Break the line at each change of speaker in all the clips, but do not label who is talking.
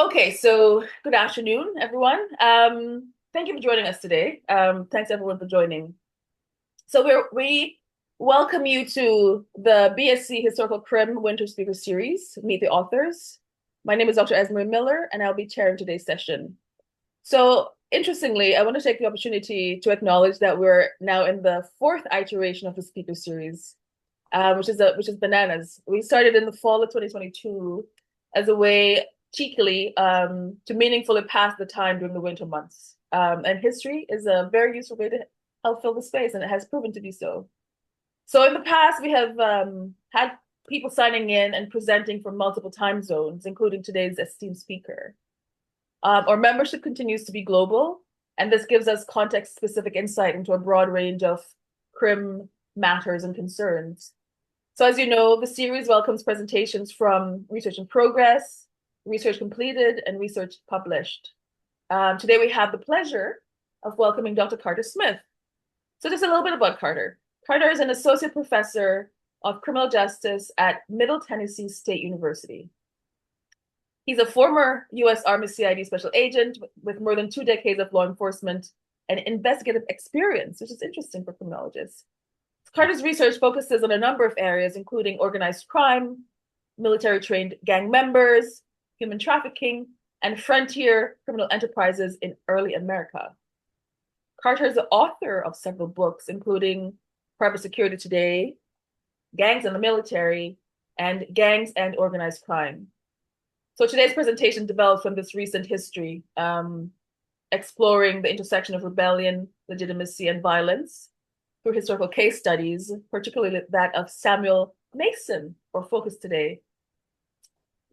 Okay, so good afternoon, everyone. Thank you for joining us today. Thanks everyone for joining. So we welcome you to the BSc Historical Crim Winter Speaker Series, Meet the Authors. My name is Dr. Esme Miller, and I'll be chairing today's session. So interestingly, I want to take the opportunity to acknowledge that we're now in the fourth iteration of the speaker series, which is bananas. We started in the fall of 2022 as a way cheekily to meaningfully pass the time during the winter months. And history is a very useful way to help fill the space, and it has proven to be so. So in the past, we have had people signing in and presenting from multiple time zones, including today's esteemed speaker. Our membership continues to be global, and this gives us context-specific insight into a broad range of CRIM matters and concerns. So as you know, the series welcomes presentations from research in progress, research completed, and research published. Today we have the pleasure of welcoming Dr. Carter Smith. So just a little bit about Carter. Carter is an associate professor of criminal justice at Middle Tennessee State University. He's a former U.S. Army CID special agent with more than 2 decades of law enforcement and investigative experience, which is interesting for criminologists. Carter's research focuses on a number of areas, including organized crime, military-trained gang members, human trafficking, and frontier criminal enterprises in early America. Carter is the author of several books, including Private Security Today, Gangs and the Military, and Gangs and Organized Crime. So today's presentation develops from this recent history, exploring the intersection of rebellion, legitimacy, and violence through historical case studies, particularly that of Samuel Mason, or focus today.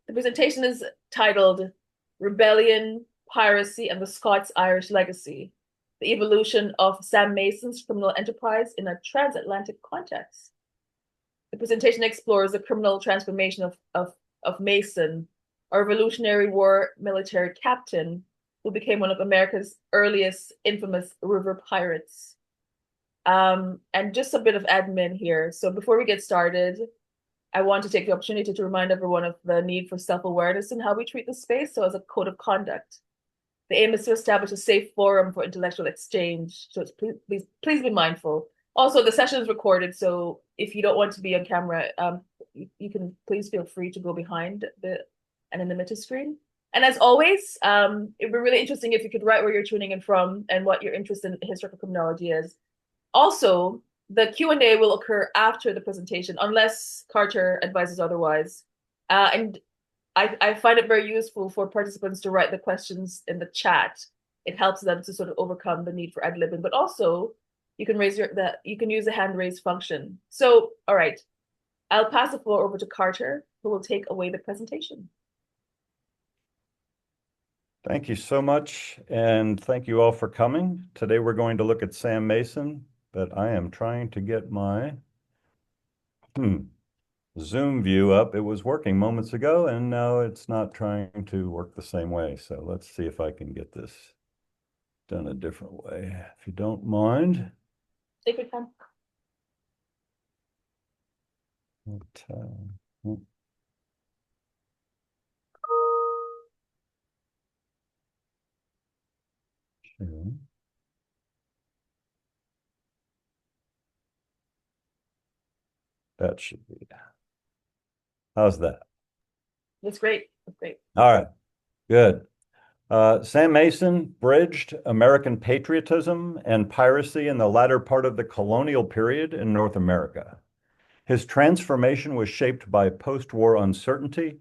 The presentation is titled Rebellion, Piracy, and the Scots-Irish Legacy, the evolution of Sam Mason's criminal enterprise in a transatlantic context. The presentation explores the criminal transformation of Mason, a Revolutionary War military captain who became one of America's earliest infamous river pirates. And just a bit of admin here. So before we get started, I want to take the opportunity to remind everyone of the need for self-awareness in how we treat the space, so as a code of conduct. The aim is to establish a safe forum for intellectual exchange, so please be mindful. Also, the session is recorded, so if you don't want to be on camera, you can please feel free to go behind the anonymity screen. And as always, it'd be really interesting if you could write where you're tuning in from and what your interest in historical criminology is. Also, the Q&A will occur after the presentation, unless Carter advises otherwise. And I find it very useful for participants to write the questions in the chat. It helps them to sort of overcome the need for ad-libbing, but also you can use the hand raise function. So, all right, I'll pass the floor over to Carter, who will take away the presentation.
Thank you so much, and thank you all for coming. Today we're going to look at Sam Mason, but I am trying to get my Zoom view up. It was working moments ago, and now it's not trying to work the same way. So let's see if I can get this done a different way, if you don't mind.
Take your time.
That should be. How's that?
That's great. That's great.
All right, good. Sam Mason bridged American patriotism and piracy in the latter part of the colonial period in North America. His transformation was shaped by post-war uncertainty,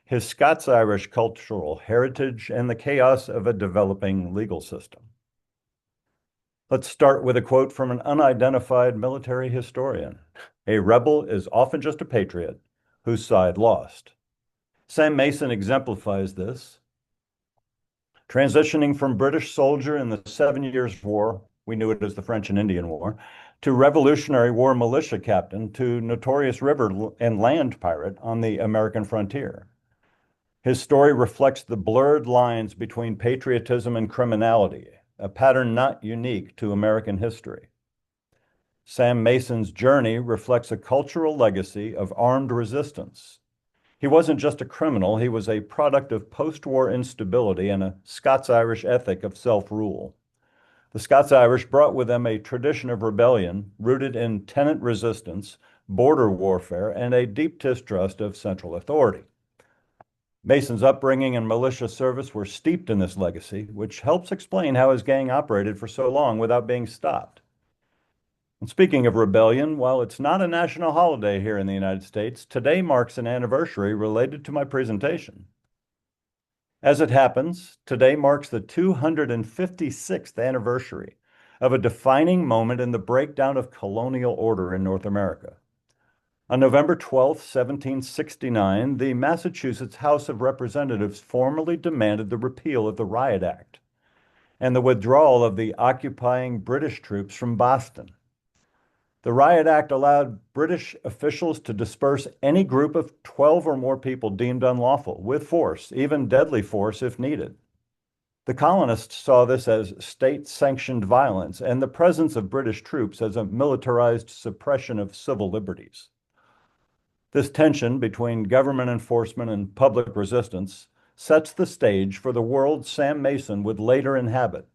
his Scots-Irish cultural heritage, and the chaos of a developing legal system. Let's start with a quote from an unidentified military historian. "A rebel is often just a patriot whose side lost." Sam Mason exemplifies this. Transitioning from British soldier in the 7 Years' War, we knew it as the French and Indian War, to Revolutionary War militia captain, to notorious river and land pirate on the American frontier. His story reflects the blurred lines between patriotism and criminality, a pattern not unique to American history. Sam Mason's journey reflects a cultural legacy of armed resistance. He wasn't just a criminal, he was a product of post-war instability and a Scots-Irish ethic of self-rule. The Scots-Irish brought with them a tradition of rebellion rooted in tenant resistance, border warfare, and a deep distrust of central authority. Mason's upbringing and militia service were steeped in this legacy, which helps explain how his gang operated for so long without being stopped. And speaking of rebellion, while it's not a national holiday here in the United States, today marks an anniversary related to my presentation. As it happens, today marks the 256th anniversary of a defining moment in the breakdown of colonial order in North America. On November 12, 1769, the Massachusetts House of Representatives formally demanded the repeal of the Riot Act and the withdrawal of the occupying British troops from Boston. The Riot Act allowed British officials to disperse any group of 12 or more people deemed unlawful with force, even deadly force if needed. The colonists saw this as state-sanctioned violence and the presence of British troops as a militarized suppression of civil liberties. This tension between government enforcement and public resistance sets the stage for the world Sam Mason would later inhabit,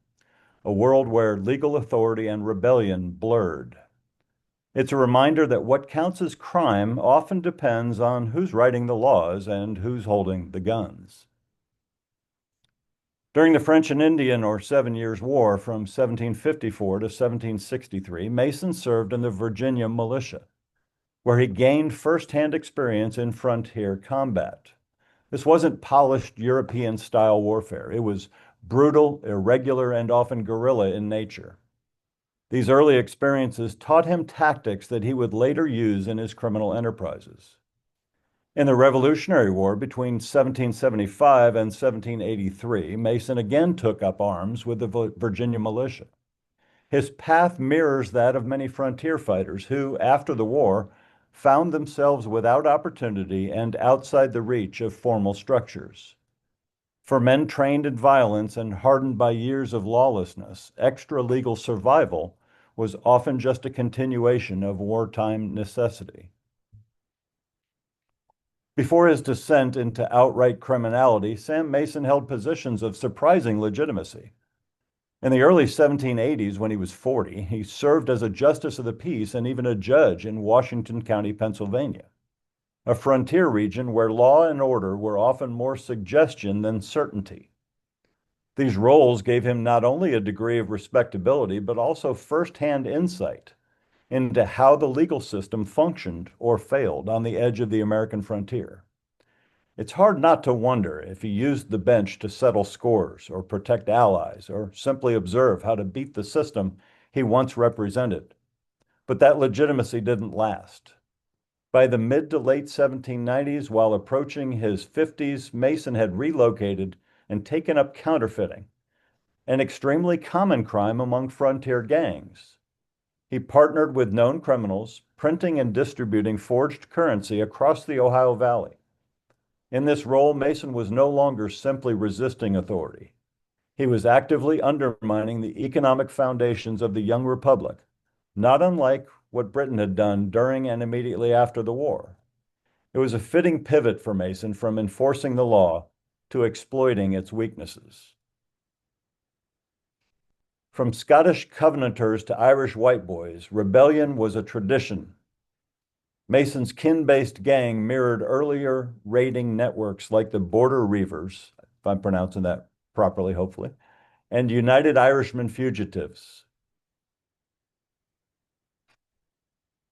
a world where legal authority and rebellion blurred. It's a reminder that what counts as crime often depends on who's writing the laws and who's holding the guns. During the French and Indian or 7 Years' War from 1754 to 1763, Mason served in the Virginia militia, where he gained firsthand experience in frontier combat. This wasn't polished European-style warfare. It was brutal, irregular, and often guerrilla in nature. These early experiences taught him tactics that he would later use in his criminal enterprises. In the Revolutionary War between 1775 and 1783, Mason again took up arms with the Virginia militia. His path mirrors that of many frontier fighters who, after the war, found themselves without opportunity and outside the reach of formal structures. For men trained in violence and hardened by years of lawlessness, extra-legal survival was often just a continuation of wartime necessity. Before his descent into outright criminality, Sam Mason held positions of surprising legitimacy. In the early 1780s, when he was 40, he served as a justice of the peace and even a judge in Washington County, Pennsylvania, a frontier region where law and order were often more suggestion than certainty. These roles gave him not only a degree of respectability, but also firsthand insight into how the legal system functioned or failed on the edge of the American frontier. It's hard not to wonder if he used the bench to settle scores or protect allies or simply observe how to beat the system he once represented. But that legitimacy didn't last. By the mid to late 1790s, while approaching his 50s, Mason had relocated and taken up counterfeiting, an extremely common crime among frontier gangs. He partnered with known criminals, printing and distributing forged currency across the Ohio Valley. In this role, Mason was no longer simply resisting authority. He was actively undermining the economic foundations of the young republic, not unlike what Britain had done during and immediately after the war. It was a fitting pivot for Mason from enforcing the law to exploiting its weaknesses. From Scottish Covenanters to Irish white boys, rebellion was a tradition. Mason's kin-based gang mirrored earlier raiding networks like the Border Reivers, if I'm pronouncing that properly, hopefully, and United Irishmen Fugitives.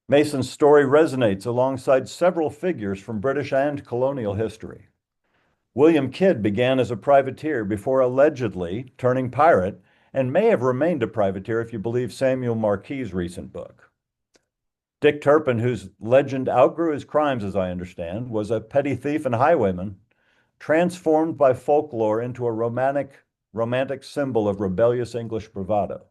Mason's story resonates alongside several figures from British and colonial history. William Kidd began as a privateer before allegedly turning pirate and may have remained a privateer if you believe Samuel Marquis' recent book. Dick Turpin, whose legend outgrew his crimes, as I understand, was a petty thief and highwayman, transformed by folklore into a romantic symbol of rebellious English bravado.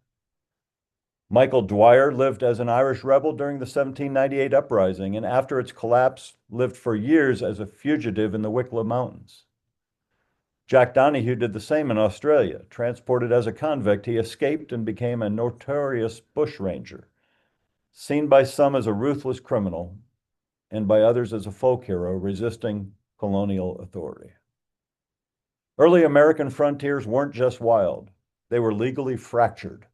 Michael Dwyer lived as an Irish rebel during the 1798 uprising, and after its collapse, lived for years as a fugitive in the Wicklow Mountains. Jack Donahue did the same in Australia. Transported as a convict, he escaped and became a notorious bushranger, seen by some as a ruthless criminal and by others as a folk hero resisting colonial authority. Early American frontiers weren't just wild, they were legally fractured.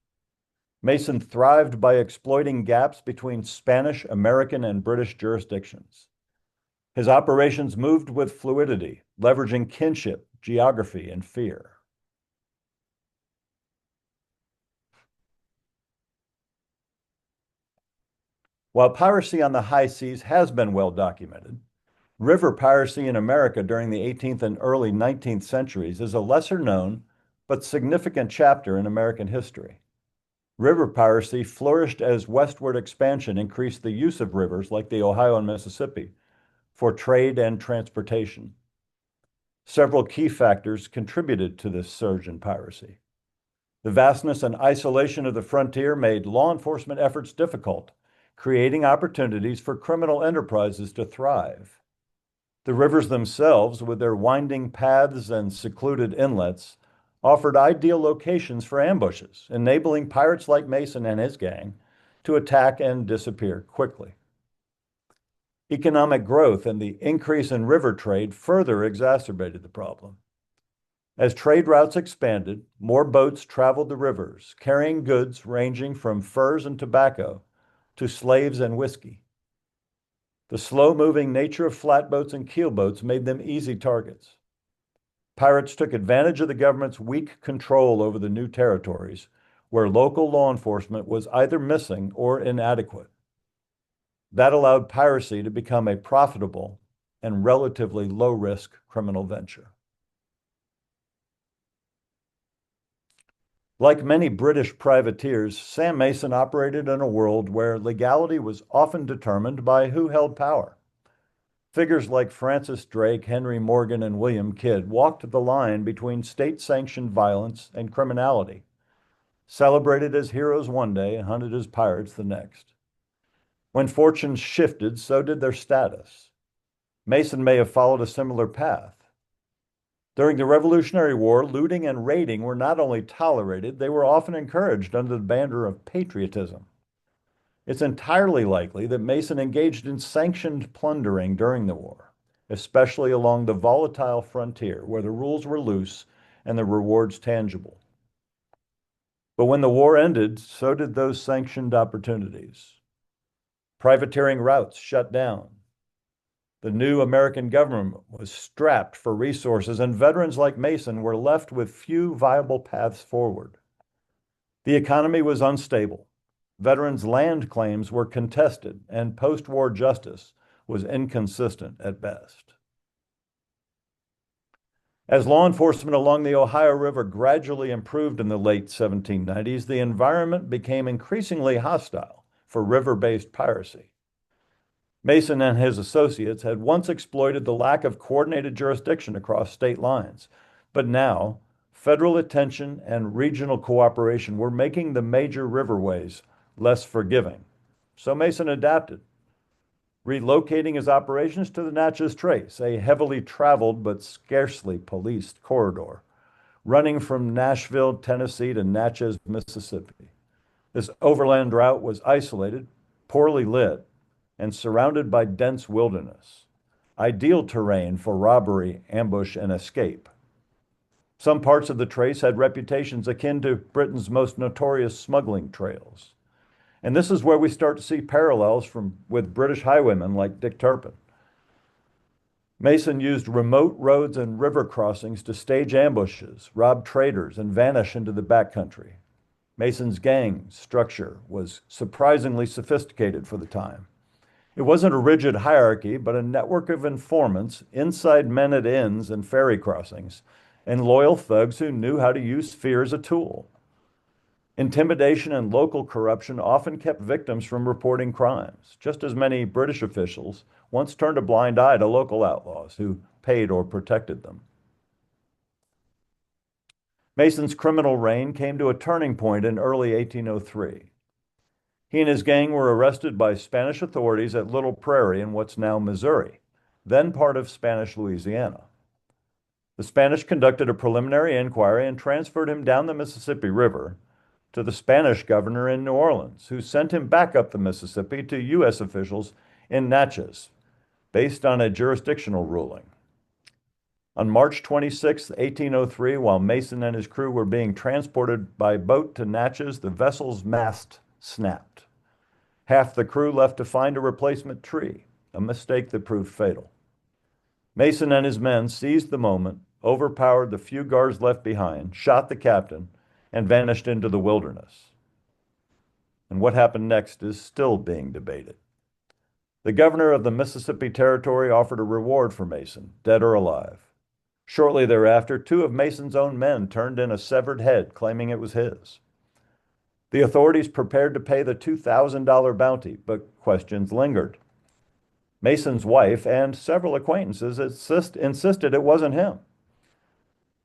Mason thrived by exploiting gaps between Spanish, American, and British jurisdictions. His operations moved with fluidity, leveraging kinship, geography, and fear. While piracy on the high seas has been well documented, river piracy in America during the 18th and early 19th centuries is a lesser known but significant chapter in American history. River piracy flourished as westward expansion increased the use of rivers like the Ohio and Mississippi for trade and transportation. Several key factors contributed to this surge in piracy. The vastness and isolation of the frontier made law enforcement efforts difficult, creating opportunities for criminal enterprises to thrive. The rivers themselves, with their winding paths and secluded inlets, offered ideal locations for ambushes, enabling pirates like Mason and his gang to attack and disappear quickly. Economic growth and the increase in river trade further exacerbated the problem. As trade routes expanded, more boats traveled the rivers, carrying goods ranging from furs and tobacco to slaves and whiskey. The slow-moving nature of flatboats and keelboats made them easy targets. Pirates took advantage of the government's weak control over the new territories, where local law enforcement was either missing or inadequate. That allowed piracy to become a profitable and relatively low-risk criminal venture. Like many British privateers, Sam Mason operated in a world where legality was often determined by who held power. Figures like Francis Drake, Henry Morgan, and William Kidd walked the line between state-sanctioned violence and criminality, celebrated as heroes one day and hunted as pirates the next. When fortunes shifted, so did their status. Mason may have followed a similar path. During the Revolutionary War, looting and raiding were not only tolerated, they were often encouraged under the banner of patriotism. It's entirely likely that Mason engaged in sanctioned plundering during the war, especially along the volatile frontier where the rules were loose and the rewards tangible. But when the war ended, so did those sanctioned opportunities. Privateering routes shut down. The new American government was strapped for resources, and veterans like Mason were left with few viable paths forward. The economy was unstable. Veterans' land claims were contested, and post-war justice was inconsistent at best. As law enforcement along the Ohio River gradually improved in the late 1790s, the environment became increasingly hostile for river-based piracy. Mason and his associates had once exploited the lack of coordinated jurisdiction across state lines, but now federal attention and regional cooperation were making the major riverways less forgiving. So Mason adapted, relocating his operations to the Natchez Trace, a heavily traveled but scarcely policed corridor, running from Nashville, Tennessee to Natchez, Mississippi. This overland route was isolated, poorly lit, and surrounded by dense wilderness, ideal terrain for robbery, ambush, and escape. Some parts of the trace had reputations akin to Britain's most notorious smuggling trails. And this is where we start to see parallels with British highwaymen like Dick Turpin. Mason used remote roads and river crossings to stage ambushes, rob traders, and vanish into the backcountry. Mason's gang structure was surprisingly sophisticated for the time. It wasn't a rigid hierarchy, but a network of informants, inside men at inns and ferry crossings, and loyal thugs who knew how to use fear as a tool. Intimidation and local corruption often kept victims from reporting crimes, just as many British officials once turned a blind eye to local outlaws who paid or protected them. Mason's criminal reign came to a turning point in early 1803. He and his gang were arrested by Spanish authorities at Little Prairie in what's now Missouri, then part of Spanish Louisiana. The Spanish conducted a preliminary inquiry and transferred him down the Mississippi River to the Spanish governor in New Orleans, who sent him back up the Mississippi to U.S. officials in Natchez, based on a jurisdictional ruling. On March 26, 1803, while Mason and his crew were being transported by boat to Natchez, the vessel's mast snapped. Half the crew left to find a replacement tree, a mistake that proved fatal. Mason and his men seized the moment, overpowered the few guards left behind, shot the captain, and vanished into the wilderness. And what happened next is still being debated. The governor of the Mississippi Territory offered a reward for Mason, dead or alive. Shortly thereafter, two of Mason's own men turned in a severed head, claiming it was his. The authorities prepared to pay the $2,000 bounty, but questions lingered. Mason's wife and several acquaintances insisted it wasn't him.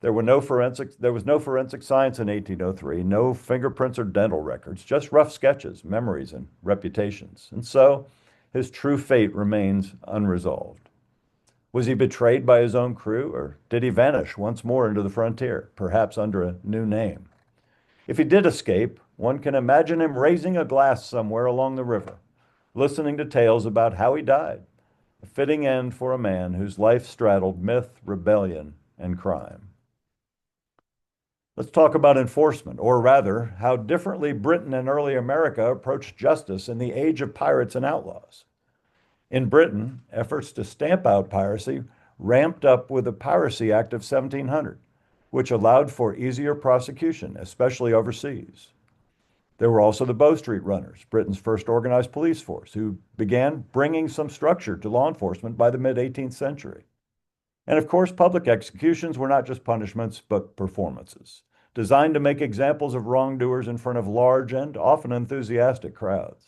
There was no forensic science in 1803, no fingerprints or dental records, just rough sketches, memories, and reputations. And so his true fate remains unresolved. Was he betrayed by his own crew, or did he vanish once more into the frontier, perhaps under a new name? If he did escape, one can imagine him raising a glass somewhere along the river, listening to tales about how he died, a fitting end for a man whose life straddled myth, rebellion, and crime. Let's talk about enforcement, or rather, how differently Britain and early America approached justice in the age of pirates and outlaws. In Britain, efforts to stamp out piracy ramped up with the Piracy Act of 1700, which allowed for easier prosecution, especially overseas. There were also the Bow Street Runners, Britain's first organized police force, who began bringing some structure to law enforcement by the mid-18th century. And of course, public executions were not just punishments, but performances, designed to make examples of wrongdoers in front of large and often enthusiastic crowds.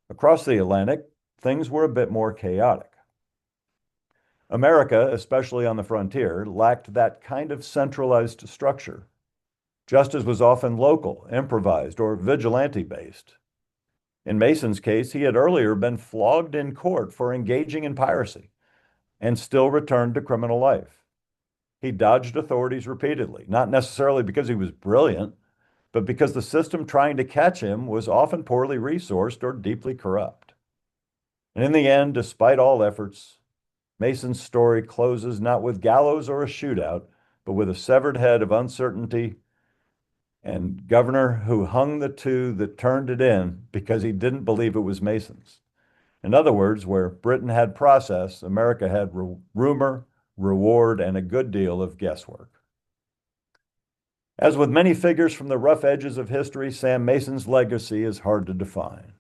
Across the Atlantic, things were a bit more chaotic. America, especially on the frontier, lacked that kind of centralized structure. Justice was often local, improvised, or vigilante-based. In Mason's case, he had earlier been flogged in court for engaging in piracy and still returned to criminal life. He dodged authorities repeatedly, not necessarily because he was brilliant, but because the system trying to catch him was often poorly resourced or deeply corrupt. And in the end, despite all efforts, Mason's story closes not with gallows or a shootout, but with a severed head of uncertainty and governor who hung the two that turned it in because he didn't believe it was Mason's. In other words, where Britain had process, America had rumor, reward, and a good deal of guesswork. As with many figures from the rough edges of history, Sam Mason's legacy is hard to define.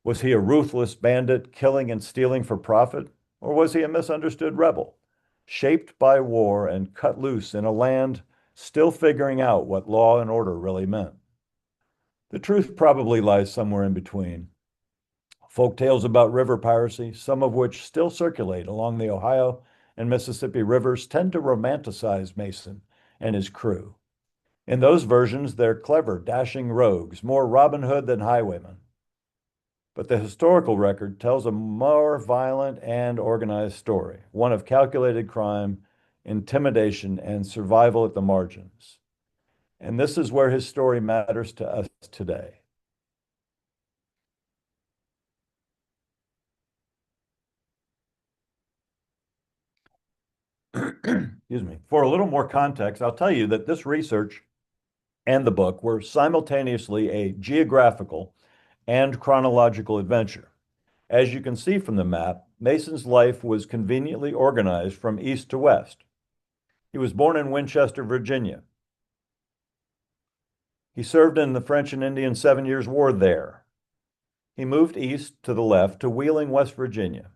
Was he a ruthless bandit killing and stealing for profit, or was he a misunderstood rebel, shaped by war and cut loose in a land still figuring out what law and order really meant? The truth probably lies somewhere in between. Folk tales about river piracy, some of which still circulate along the Ohio and Mississippi rivers, tend to romanticize Mason and his crew. In those versions, they're clever, dashing rogues, more Robin Hood than highwaymen. But the historical record tells a more violent and organized story, one of calculated crime, intimidation, and survival at the margins. And this is where his story matters to us today. Excuse me. For a little more context, I'll tell you that this research and the book were simultaneously a geographical and chronological adventure. As you can see from the map, Mason's life was conveniently organized from east to west. He was born in Winchester, Virginia. He served in the French and Indian 7 Years' War there. He moved east to the left to Wheeling, West Virginia.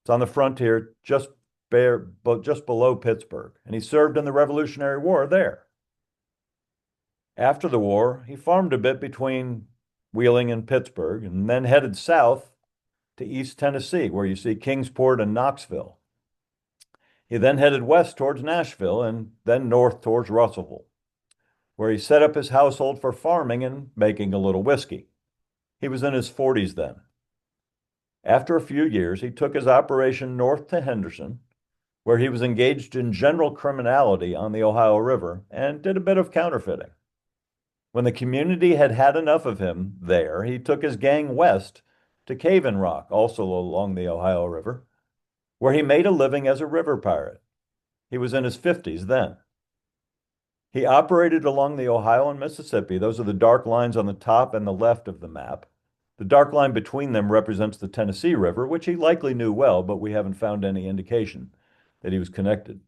It's on the frontier just below Pittsburgh, and he served in the Revolutionary War there. After the war, he farmed a bit between Wheeling and Pittsburgh, and then headed south to East Tennessee, where you see Kingsport and Knoxville. He then headed west towards Nashville and then north towards Russellville, where he set up his household for farming and making a little whiskey. He was in his 40s then. After a few years, he took his operation north to Henderson, where he was engaged in general criminality on the Ohio River and did a bit of counterfeiting. When the community had had enough of him there, he took his gang west to Cave-in Rock, also along the Ohio River, where he made a living as a river pirate. He was in his 50s then. He operated along the Ohio and Mississippi. Those are the dark lines on the top and the left of the map. The dark line between them represents the Tennessee River, which he likely knew well, but we haven't found any indication that he was connected.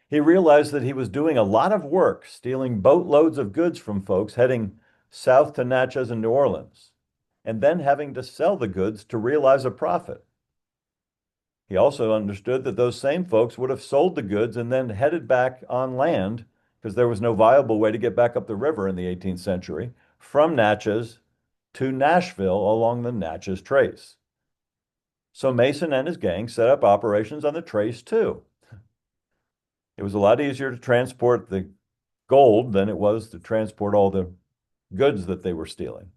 He realized that he was doing a lot of work stealing boatloads of goods from folks heading south to Natchez and New Orleans, and then having to sell the goods to realize a profit. He also understood that those same folks would have sold the goods and then headed back on land because there was no viable way to get back up the river in the 18th century from Natchez to Nashville along the Natchez Trace. So Mason and his gang set up operations on the Trace too. It was a lot easier to transport the gold than it was to transport all the goods that they were stealing.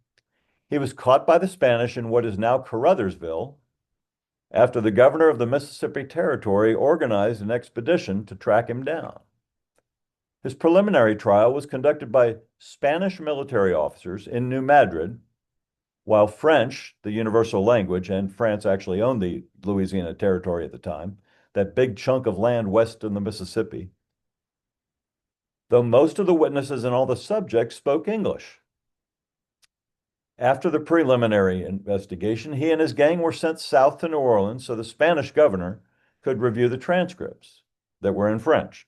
He was caught by the Spanish in what is now Caruthersville after the governor of the Mississippi Territory organized an expedition to track him down. His preliminary trial was conducted by Spanish military officers in New Madrid, while French, the universal language, and France actually owned the Louisiana Territory at the time, that big chunk of land west of the Mississippi, though most of the witnesses and all the subjects spoke English. After the preliminary investigation, he and his gang were sent south to New Orleans so the Spanish governor could review the transcripts that were in French.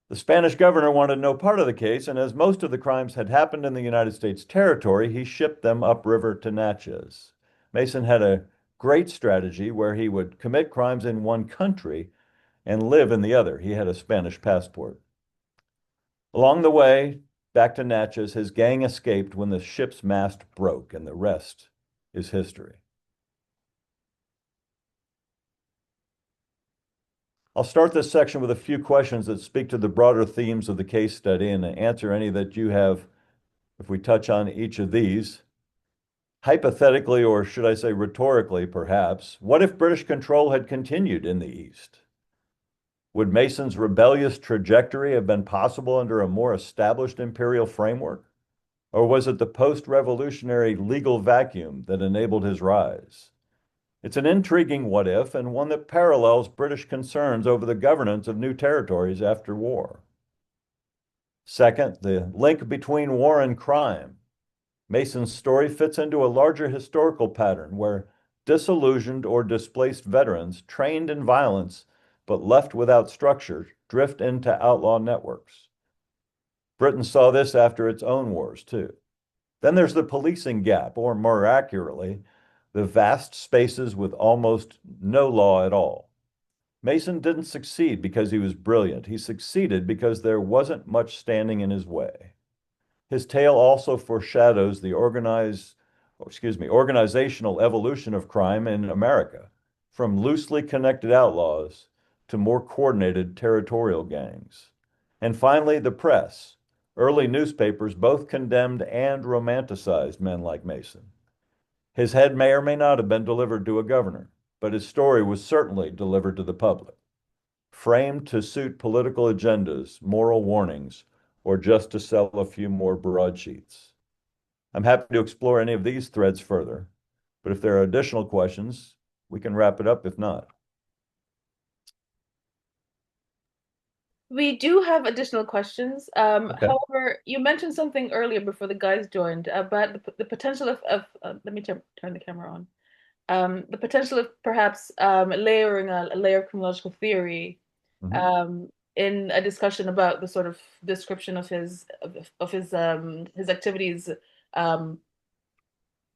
The Spanish governor wanted no part of the case, and as most of the crimes had happened in the United States territory, he shipped them upriver to Natchez. Mason had a great strategy where he would commit crimes in one country and live in the other. He had a Spanish passport. Along the way, back to Natchez, his gang escaped when the ship's mast broke, and the rest is history. I'll start this section with a few questions that speak to the broader themes of the case study and answer any that you have if we touch on each of these. Hypothetically, or should I say rhetorically, perhaps, what if British control had continued in the East? Would Mason's rebellious trajectory have been possible under a more established imperial framework? Or was it the post-revolutionary legal vacuum that enabled his rise? It's an intriguing what if, and one that parallels British concerns over the governance of new territories after war. Second, the link between war and crime. Mason's story fits into a larger historical pattern where disillusioned or displaced veterans trained in violence but left without structure drift into outlaw networks. Britain saw this after its own wars, too. Then there's the policing gap, or more accurately, the vast spaces with almost no law at all. Mason didn't succeed because he was brilliant. He succeeded because there wasn't much standing in his way. His tale also foreshadows the organizational evolution of crime in America, from loosely connected outlaws to more coordinated territorial gangs. And finally, the press. Early newspapers both condemned and romanticized men like Mason. His head may or may not have been delivered to a governor, but his story was certainly delivered to the public, framed to suit political agendas, moral warnings, or just to sell a few more broadsheets. I'm happy to explore any of these threads further, but if there are additional questions, we can wrap it up if not.
We do have additional questions.
Okay.
However, you mentioned something earlier before the guys joined about the potential of let me turn the camera on. The potential of perhaps layering a layer of criminological theory
Mhm.
um, in a discussion about the sort of description of his activities um,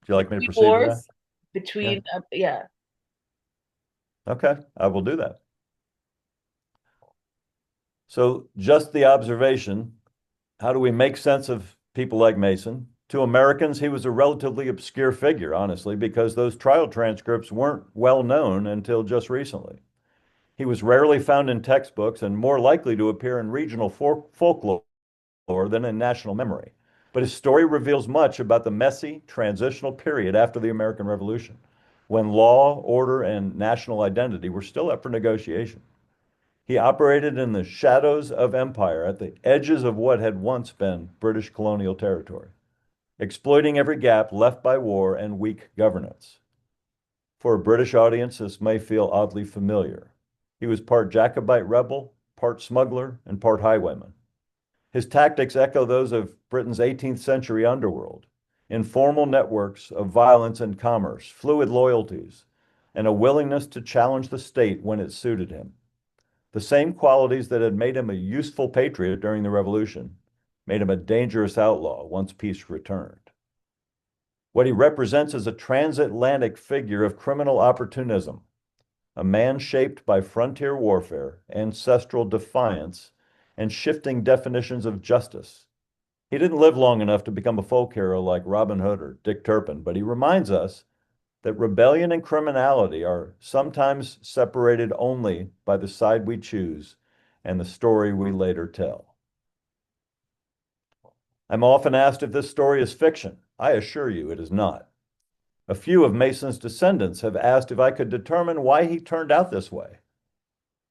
Would you like me to
between
proceed with that?
wars,
Yeah.
between yeah.
Okay, I will do that. So just the observation, how do we make sense of people like Mason? To Americans, he was a relatively obscure figure, honestly, because those trial transcripts weren't well known until just recently. He was rarely found in textbooks and more likely to appear in regional folklore than in national memory. But his story reveals much about the messy transitional period after the American Revolution, when law, order, and national identity were still up for negotiation. He operated in the shadows of empire at the edges of what had once been British colonial territory, exploiting every gap left by war and weak governance. For a British audience, this may feel oddly familiar. He was part Jacobite rebel, part smuggler, and part highwayman. His tactics echo those of Britain's 18th century underworld: informal networks of violence and commerce, fluid loyalties, and a willingness to challenge the state when it suited him. The same qualities that had made him a useful patriot during the Revolution made him a dangerous outlaw once peace returned. What he represents is a transatlantic figure of criminal opportunism, a man shaped by frontier warfare, ancestral defiance, and shifting definitions of justice. He didn't live long enough to become a folk hero like Robin Hood or Dick Turpin, but he reminds us that rebellion and criminality are sometimes separated only by the side we choose and the story we later tell. I'm often asked if this story is fiction. I assure you it is not. A few of Mason's descendants have asked if I could determine why he turned out this way.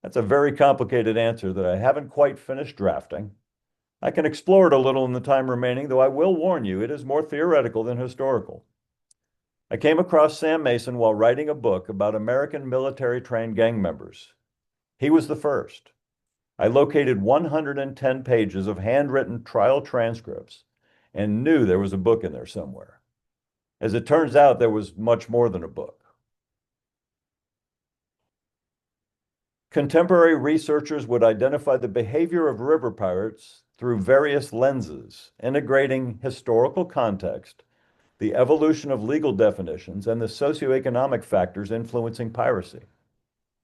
That's a very complicated answer that I haven't quite finished drafting. I can explore it a little in the time remaining, though I will warn you, it is more theoretical than historical. I came across Sam Mason while writing a book about American military-trained gang members. He was the first. I located 110 pages of handwritten trial transcripts and knew there was a book in there somewhere. As it turns out, there was much more than a book. Contemporary researchers would identify the behavior of river pirates through various lenses, integrating historical context, the evolution of legal definitions, and the socioeconomic factors influencing piracy.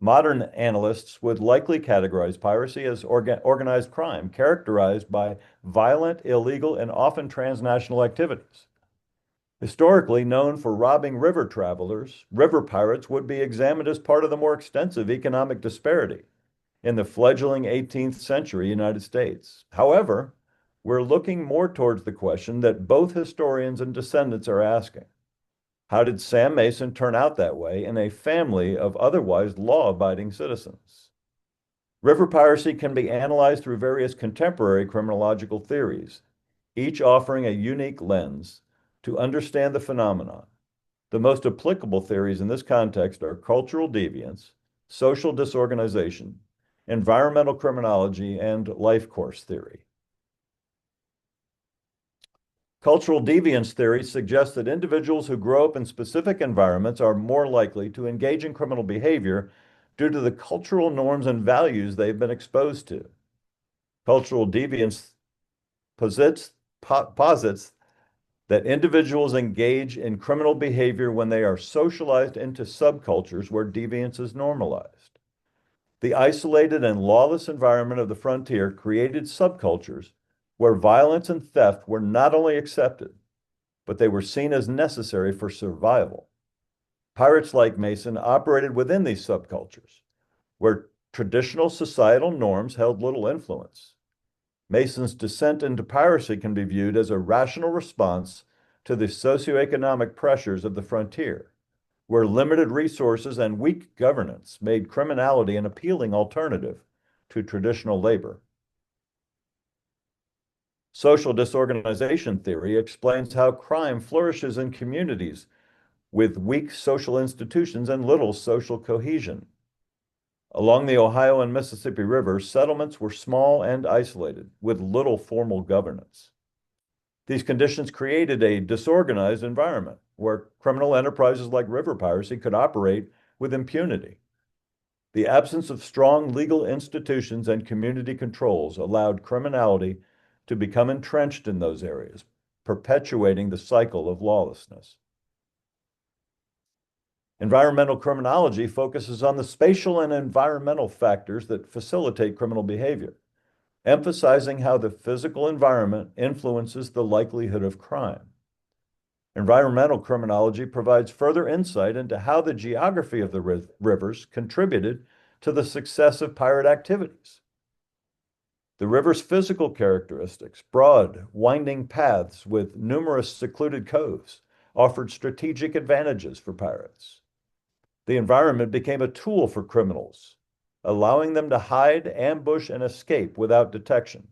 Modern analysts would likely categorize piracy as organized crime, characterized by violent, illegal, and often transnational activities. Historically known for robbing river travelers, river pirates would be examined as part of the more extensive economic disparity in the fledgling 18th century United States. However, we're looking more towards the question that both historians and descendants are asking. How did Sam Mason turn out that way in a family of otherwise law-abiding citizens? River piracy can be analyzed through various contemporary criminological theories, each offering a unique lens to understand the phenomenon. The most applicable theories in this context are cultural deviance, social disorganization, environmental criminology, and life course theory. Cultural deviance theory suggests that individuals who grow up in specific environments are more likely to engage in criminal behavior due to the cultural norms and values they've been exposed to. Cultural deviance posits that individuals engage in criminal behavior when they are socialized into subcultures where deviance is normalized. The isolated and lawless environment of the frontier created subcultures where violence and theft were not only accepted, but they were seen as necessary for survival. Pirates like Mason operated within these subcultures, where traditional societal norms held little influence. Mason's descent into piracy can be viewed as a rational response to the socioeconomic pressures of the frontier, where limited resources and weak governance made criminality an appealing alternative to traditional labor. Social disorganization theory explains how crime flourishes in communities with weak social institutions and little social cohesion. Along the Ohio and Mississippi rivers, settlements were small and isolated, with little formal governance. These conditions created a disorganized environment where criminal enterprises like river piracy could operate with impunity. The absence of strong legal institutions and community controls allowed criminality to become entrenched in those areas, perpetuating the cycle of lawlessness. Environmental criminology focuses on the spatial and environmental factors that facilitate criminal behavior, emphasizing how the physical environment influences the likelihood of crime. Environmental criminology provides further insight into how the geography of the rivers contributed to the success of pirate activities. The river's physical characteristics, broad, winding paths with numerous secluded coves, offered strategic advantages for pirates. The environment became a tool for criminals, allowing them to hide, ambush, and escape without detection.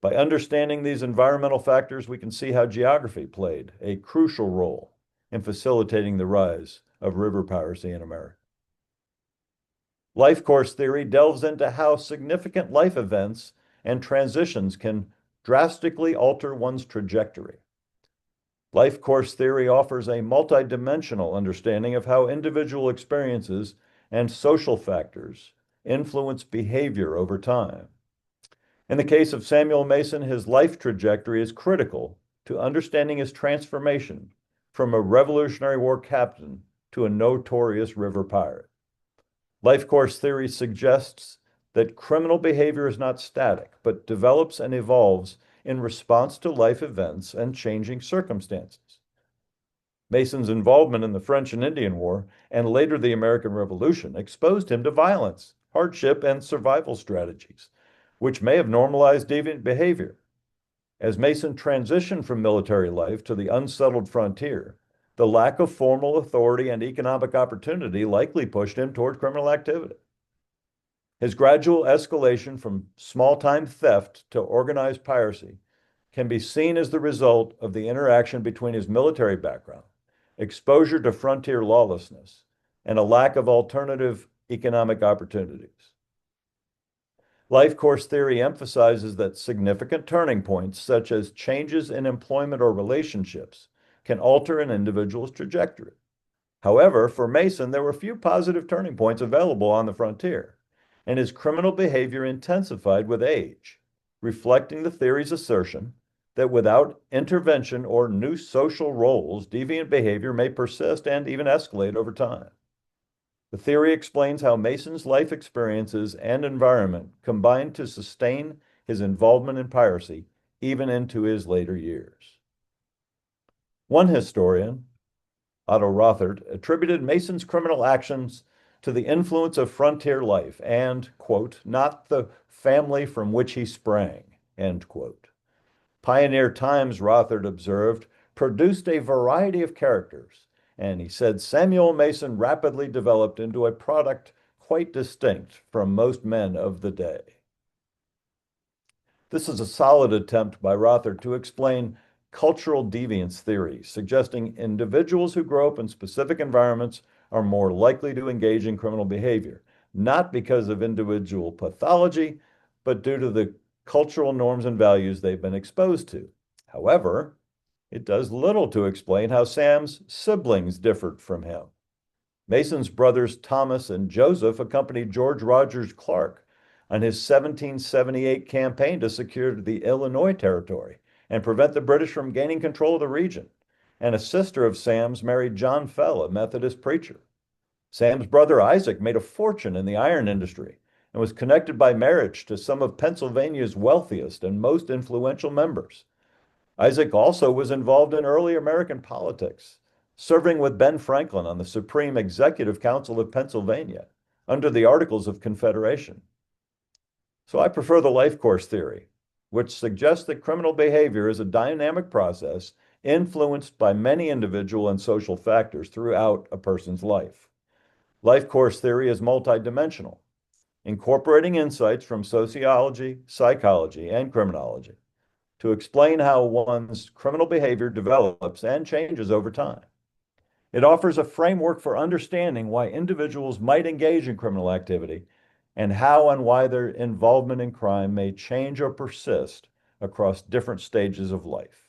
By understanding these environmental factors, we can see how geography played a crucial role in facilitating the rise of river piracy in America. Life course theory delves into how significant life events and transitions can drastically alter one's trajectory. Life course theory offers a multidimensional understanding of how individual experiences and social factors influence behavior over time. In the case of Samuel Mason, his life trajectory is critical to understanding his transformation from a Revolutionary War captain to a notorious river pirate. Life course theory suggests that criminal behavior is not static, but develops and evolves in response to life events and changing circumstances. Mason's involvement in the French and Indian War and later the American Revolution exposed him to violence, hardship, and survival strategies, which may have normalized deviant behavior. As Mason transitioned from military life to the unsettled frontier, the lack of formal authority and economic opportunity likely pushed him toward criminal activity. His gradual escalation from small-time theft to organized piracy can be seen as the result of the interaction between his military background, exposure to frontier lawlessness, and a lack of alternative economic opportunities. Life course theory emphasizes that significant turning points, such as changes in employment or relationships, can alter an individual's trajectory. However, for Mason, there were few positive turning points available on the frontier, and his criminal behavior intensified with age, reflecting the theory's assertion that without intervention or new social roles, deviant behavior may persist and even escalate over time. The theory explains how Mason's life experiences and environment combined to sustain his involvement in piracy even into his later years. One historian, Otto Rothert, attributed Mason's criminal actions to the influence of frontier life and, quote, not the family from which he sprang, end quote. Pioneer times, Rothert observed, produced a variety of characters, and he said Samuel Mason rapidly developed into a product quite distinct from most men of the day. This is a solid attempt by Rothert to explain cultural deviance theory, suggesting individuals who grow up in specific environments are more likely to engage in criminal behavior, not because of individual pathology, but due to the cultural norms and values they've been exposed to. However, it does little to explain how Sam's siblings differed from him. Mason's brothers Thomas and Joseph accompanied George Rogers Clark on his 1778 campaign to secure the Illinois Territory and prevent the British from gaining control of the region. And a sister of Sam's married John Fell, a Methodist preacher. Sam's brother Isaac made a fortune in the iron industry and was connected by marriage to some of Pennsylvania's wealthiest and most influential members. Isaac also was involved in early American politics, serving with Ben Franklin on the Supreme Executive Council of Pennsylvania under the Articles of Confederation. So I prefer the life course theory, which suggests that criminal behavior is a dynamic process influenced by many individual and social factors throughout a person's life. Life course theory is multidimensional, incorporating insights from sociology, psychology, and criminology to explain how one's criminal behavior develops and changes over time. It offers a framework for understanding why individuals might engage in criminal activity and how and why their involvement in crime may change or persist across different stages of life.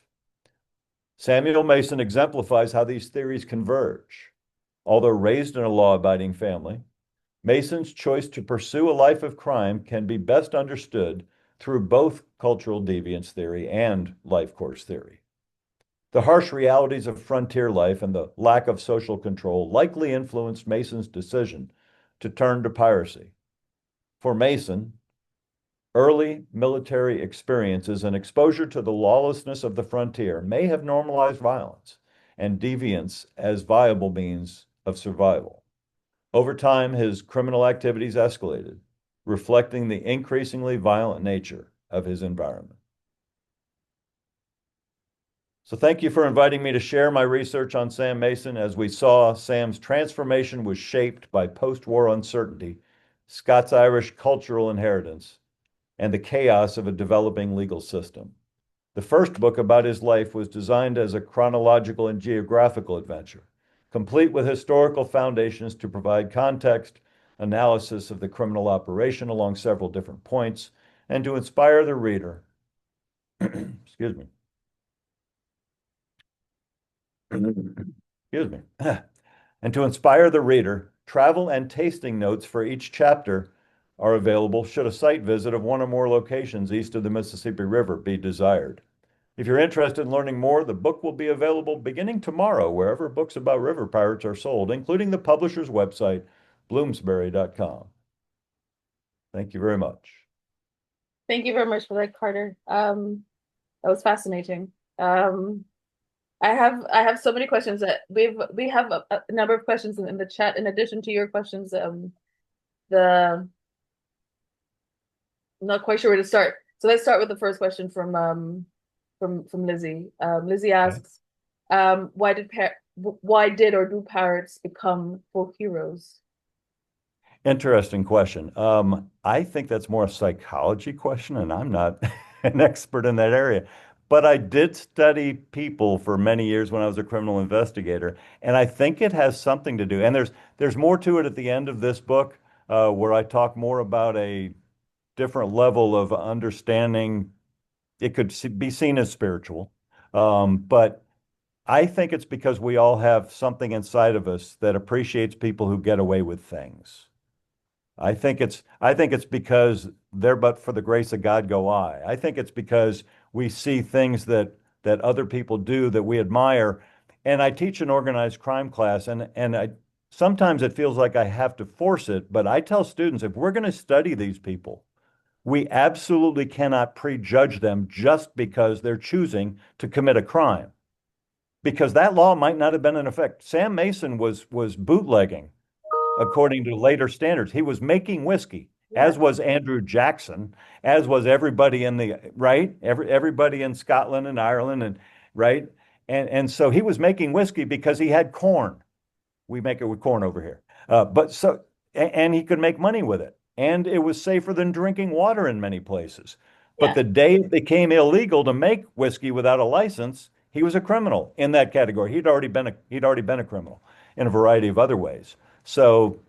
Samuel Mason exemplifies how these theories converge. Although raised in a law-abiding family, Mason's choice to pursue a life of crime can be best understood through both cultural deviance theory and life course theory. The harsh realities of frontier life and the lack of social control likely influenced Mason's decision to turn to piracy. For Mason, early military experiences and exposure to the lawlessness of the frontier may have normalized violence and deviance as viable means of survival. Over time, his criminal activities escalated, reflecting the increasingly violent nature of his environment. So thank you for inviting me to share my research on Sam Mason. As we saw, Sam's transformation was shaped by post-war uncertainty, Scots-Irish cultural inheritance, and the chaos of a developing legal system. The first book about his life was designed as a chronological and geographical adventure, complete with historical foundations to provide context analysis of the criminal operation along several different points, and to inspire the reader, excuse me, excuse me, and to inspire the reader, travel and tasting notes for each chapter are available should a site visit of one or more locations east of the Mississippi River be desired. If you're interested in learning more, the book will be available beginning tomorrow wherever books about river pirates are sold, including the publisher's website, bloomsbury.com. Thank you very much.
Thank you very much for that, Carter. That was fascinating. I have so many questions that we have a number of questions in the chat in addition to your questions. The I'm not quite sure where to start. So let's start with the first question from Lizzie. Lizzie
Okay.
asks, why did or do pirates become folk heroes?
Interesting question. I think that's more a psychology question, and I'm not an expert in that area. But I did study people for many years when I was a criminal investigator, and I think it has something to do. And there's more to it at the end of this book, where I talk more about a different level of understanding. It could be seen as spiritual, but I think it's because we all have something inside of us that appreciates people who get away with things. I think it's because there but for the grace of God go I. I think it's because we see things that other people do that we admire. And I teach an organized crime class, and I sometimes it feels like I have to force it, but I tell students if we're going to study these people, we absolutely cannot prejudge them just because they're choosing to commit a crime. Because that law might not have been in effect. Sam Mason was bootlegging according to later standards. He was making whiskey,
Yeah,
as was Andrew Jackson, as was everybody in the right, everybody in Scotland and Ireland and right. And so he was making whiskey because he had corn. We make it with corn over here. But so and he could make money with it. And it was safer than drinking water in many places. But
yeah,
the day it became illegal to make whiskey without a license, he was a criminal in that category. He'd already been a criminal in a variety of other ways. So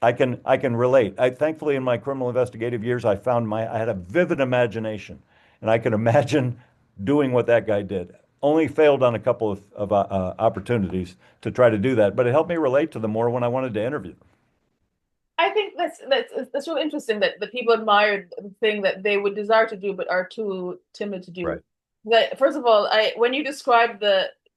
I can relate. I thankfully in my criminal investigative years I had a vivid imagination, and I could imagine doing what that guy did. Only failed on a couple of opportunities to try to do that, but it helped me relate to them more when I wanted to interview them.
I think that's really interesting that the people admire the thing that they would desire to do but are too timid to do.
Right.
That first of all, I when you described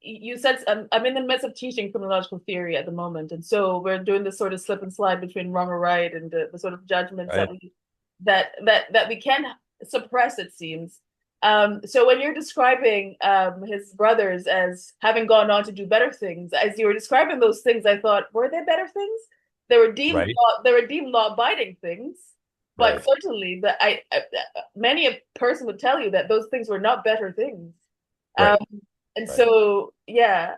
you said I'm in the midst of teaching criminological theory at the moment, and so we're doing this sort of slip and slide between wrong or right, and the sort of judgments
Right.
that we can suppress, it seems. So when you're describing his brothers as having gone on to do better things, as you were describing those things, I thought, were they better things?
Right.
They were deemed law abiding things, but
Right.
certainly many a person would tell you that those things were not better things. Um,
Right.
and
Right.
so yeah,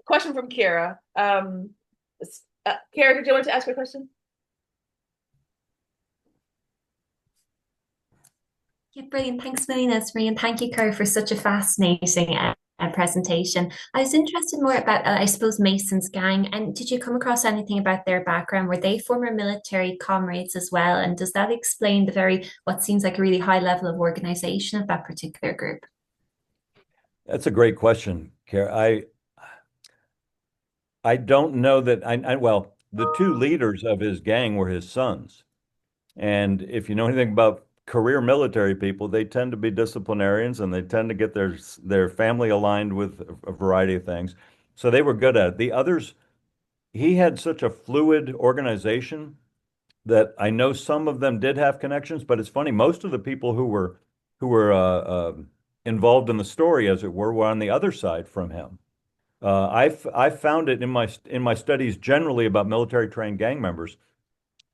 question from Kira. Kira, did you want to ask a question?
Yeah, brilliant. Thanks, million, Esme, and thank you, Kerr, for such a fascinating presentation. I was interested more about, I suppose, Mason's gang. And did you come across anything about their background? Were they former military comrades as well? And does that explain the what seems like a really high level of organization of that particular group?
That's a great question, Kara. I don't know that well, the two leaders of his gang were his sons. And if you know anything about career military people, they tend to be disciplinarians and they tend to get their family aligned with a variety of things. So they were good at it. The others, he had such a fluid organization that I know some of them did have connections, but it's funny, most of the people who were involved in the story, as it were on the other side from him. I've found it in my studies generally about military trained gang members.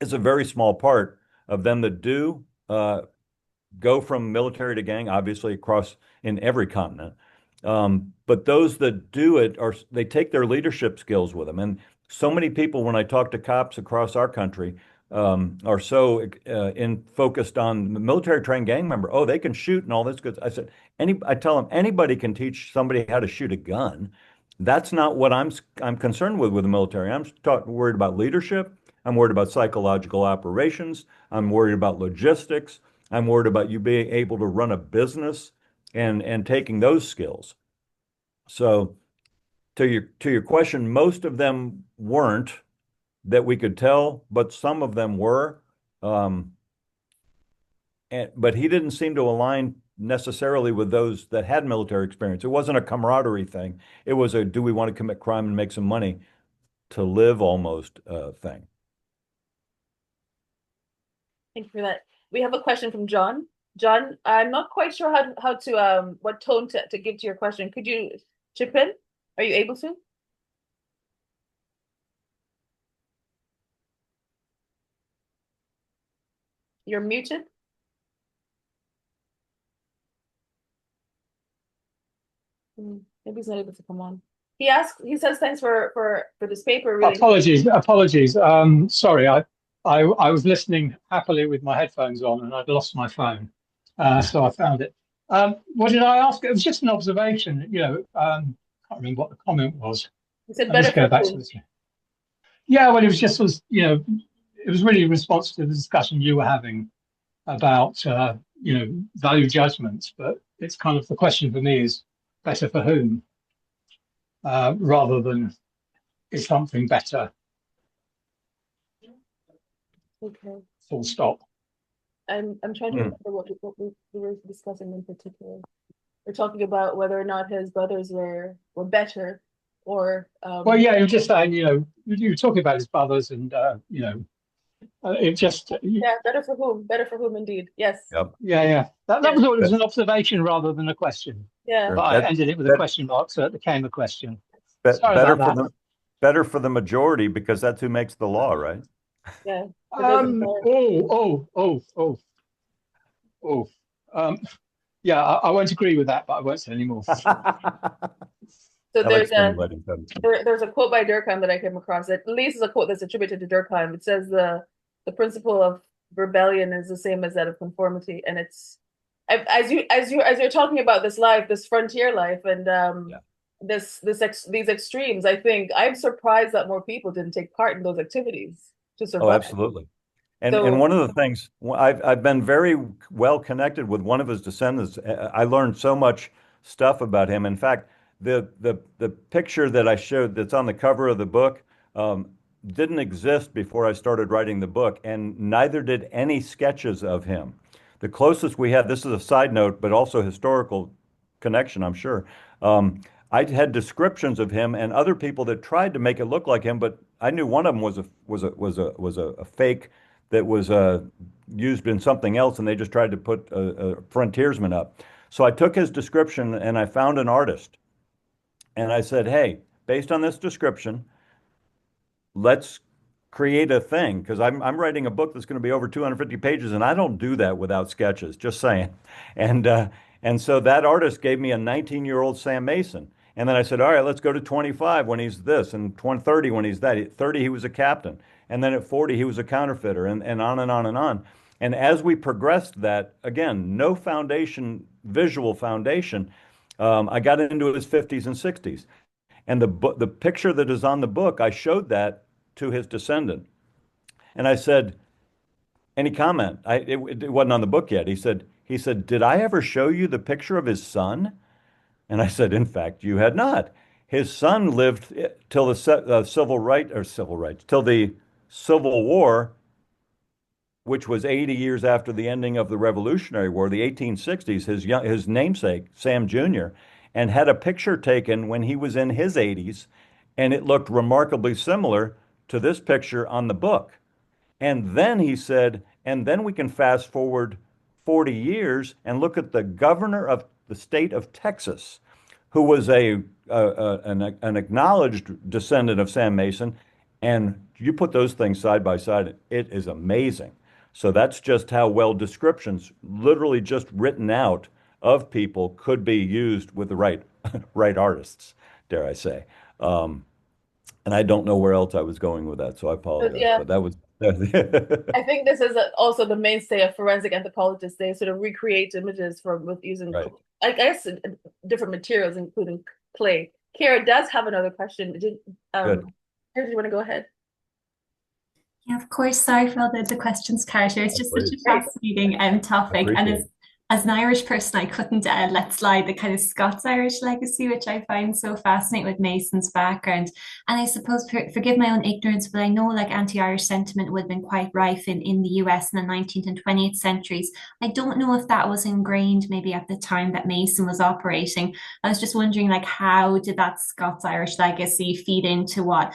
It's a very small part of them that do go from military to gang, obviously across in every continent. But those that do it they take their leadership skills with them. And so many people, when I talk to cops across our country, are so focused on the military trained gang member. Oh, they can shoot and all this good. I tell them anybody can teach somebody how to shoot a gun. That's not what I'm concerned with the military. I'm worried about leadership. I'm worried about psychological operations. I'm worried about logistics. I'm worried about you being able to run a business and taking those skills. So to your question, most of them weren't that we could tell, but some of them were. Um, but he didn't seem to align necessarily with those that had military experience. It wasn't a camaraderie thing. It was a do we want to commit crime and make some money to live almost thing.
Thank you for that. We have a question from John. John, I'm not quite sure how to what tone to give to your question. Could you chip in? Are you able to? You're muted. Maybe he's not able to come on. He says thanks for this paper, really.
Apologies. Sorry, I was listening happily with my headphones on and I'd lost my phone. So I found it. What did I ask? It was just an observation, can't remember what the comment was.
He said
Let me
better
just go
for
back to
whom?
this. Yeah, well, it was just it was really in response to the discussion you were having about value judgments, but it's kind of the question for me is better for whom, rather than is something better,
Okay.
full stop.
I'm trying to remember what we were discussing in particular. We're talking about whether or not his brothers were better, or
Well, yeah, you're just saying, you were talking about his brothers, and it just,
yeah, better for whom? Better for whom, indeed. Yes.
Yep.
yeah. That
Yeah.
was all. It was an observation rather than a question.
Yeah.
But I ended it with a question mark, so it became a question. Sorry
better
about that.
better for the majority because that's who makes the law, right?
Yeah. It doesn't matter.
Oh. Yeah, I won't agree with that, but I won't say anymore.
So
I like stimulating them.
there's a quote by Durkheim that I came across. At least is a quote that's attributed to Durkheim. It says the principle of rebellion is the same as that of conformity, and it's as you're talking about this life, this frontier life, and
Yeah.
these extremes. I think I'm surprised that more people didn't take part in those activities to
Oh,
survive.
absolutely. And
So
one of the things I've been very well connected with one of his descendants. I learned so much stuff about him. In fact, the picture that I showed that's on the cover of the book um, didn't exist before I started writing the book, and neither did any sketches of him. The closest we had, this is a side note, but also historical connection, I'm sure. I had descriptions of him and other people that tried to make it look like him, but I knew one of them was a fake that was used in something else, and they just tried to put a frontiersman up. So I took his description and I found an artist, and I said, "Hey, based on this description, let's create a thing because I'm writing a book that's going to be over 250 pages, and I don't do that without sketches. Just saying." And uh, and so that artist gave me a 19-year-old Sam Mason, and then I said, "All right, let's go to 25 when he's this, and 30 when he's that. At 30 he was a captain, and then at 40 he was a counterfeiter, and on and on and on." And as we progressed that, again, no foundation, visual foundation, I got into his 50s and 60s. And the picture that is on the book, I showed that to his descendant. And I said, any comment? It wasn't on the book yet. He said, "Did I ever show you the picture of his son?" And I said, "In fact, you had not. His son lived till the civil rights, till the Civil War, which was 80 years after the ending of the Revolutionary War, the 1860s, his namesake, Sam Jr., and had a picture taken when he was in his 80s, and it looked remarkably similar to this picture on the book. And then he said, and then we can fast forward 40 years and look at the governor of the state of Texas, who was an acknowledged descendant of Sam Mason. And you put those things side by side, it is amazing. So that's just how well descriptions, literally just written out of people, could be used with the right artists, dare I say. Um, and I don't know where else I was going with that, so I apologize.
yeah,
But that was
I think this is also the mainstay of forensic anthropologists. They sort of recreate images with using,
right.
I guess, different materials, including clay. Kara does have another question.
Good.
Kara, do you want to go ahead?
Yeah, of course. Sorry for all the questions, Carter. It's just such a
Please.
fascinating topic. And
Appreciate it.
as an Irish person, I couldn't let slide the kind of Scots-Irish legacy, which I find so fascinating with Mason's background. And I suppose, forgive my own ignorance, but I know like anti-Irish sentiment would have been quite rife in the US in the 19th and 20th centuries. I don't know if that was ingrained maybe at the time that Mason was operating. I was just wondering, like, how did that Scots-Irish legacy feed into what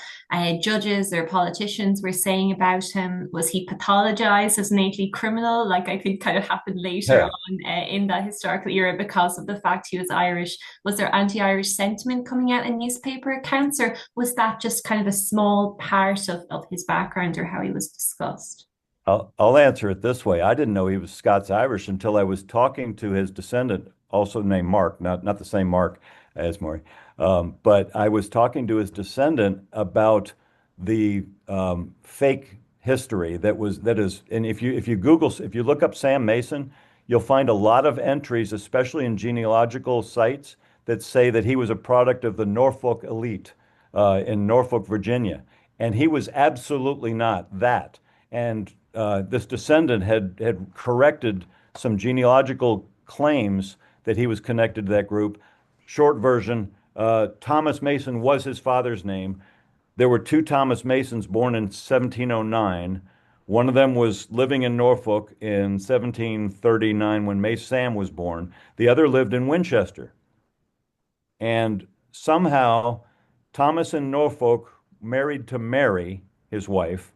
judges or politicians were saying about him? Was he pathologized as innately criminal, like I think kind of happened later
Yeah.
on in that historical era because of the fact he was Irish? Was there anti-Irish sentiment coming out in newspaper accounts, or was that just kind of a small part of his background or how he was discussed?
I'll answer it this way. I didn't know he was Scots-Irish until I was talking to his descendant, also named Mark, not the same Mark as Maury, but I was talking to his descendant about the fake history that is, and if you look up Sam Mason, you'll find a lot of entries, especially in genealogical sites, that say that he was a product of the Norfolk elite in Norfolk, Virginia, and he was absolutely not that. And this descendant had corrected some genealogical claims that he was connected to that group. Short version, Thomas Mason was his father's name. There were two Thomas Masons born in 1709. One of them was living in Norfolk in 1739 when Mace Sam was born. The other lived in Winchester. And somehow Thomas in Norfolk married to Mary, his wife,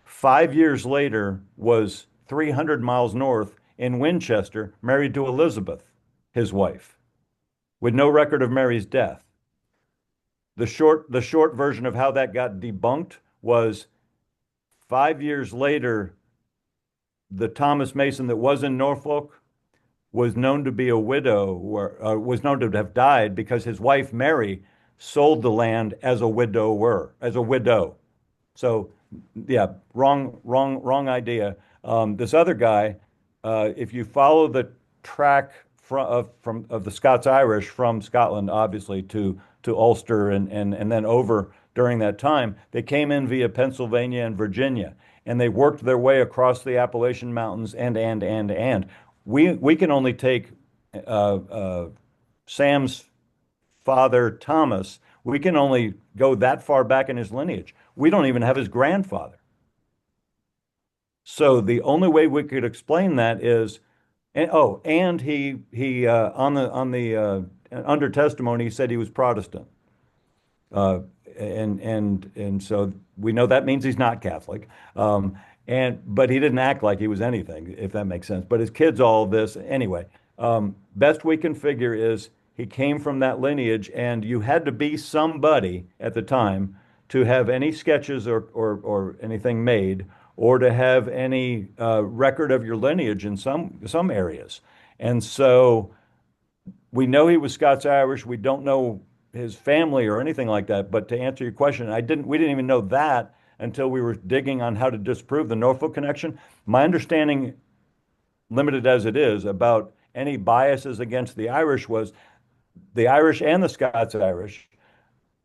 5 years later was 300 miles north in Winchester, married to Elizabeth, his wife, with no record of Mary's death. The short version of how that got debunked was 5 years later, the Thomas Mason that was in Norfolk was known to be a widow, or was known to have died because his wife Mary sold the land as a widow. So, yeah, wrong idea. This other guy, if you follow the track from the Scots Irish from Scotland, obviously to Ulster and then over during that time, they came in via Pennsylvania and Virginia, and they worked their way across the Appalachian Mountains and. We can only take Sam's father Thomas, we can only go that far back in his lineage. We don't even have his grandfather. So the only way we could explain that is, and he on the under testimony he said he was Protestant. Uh, and so we know that means he's not Catholic. But he didn't act like he was anything, if that makes sense. But his kids, all this anyway. Best we can figure is he came from that lineage, and you had to be somebody at the time to have any sketches or anything made, or to have any record of your lineage in some areas. And so we know he was Scots Irish. We don't know his family or anything like that. But to answer your question, we didn't even know that until we were digging on how to disprove the Norfolk connection. My understanding, limited as it is, about any biases against the Irish was the Irish and the Scots Irish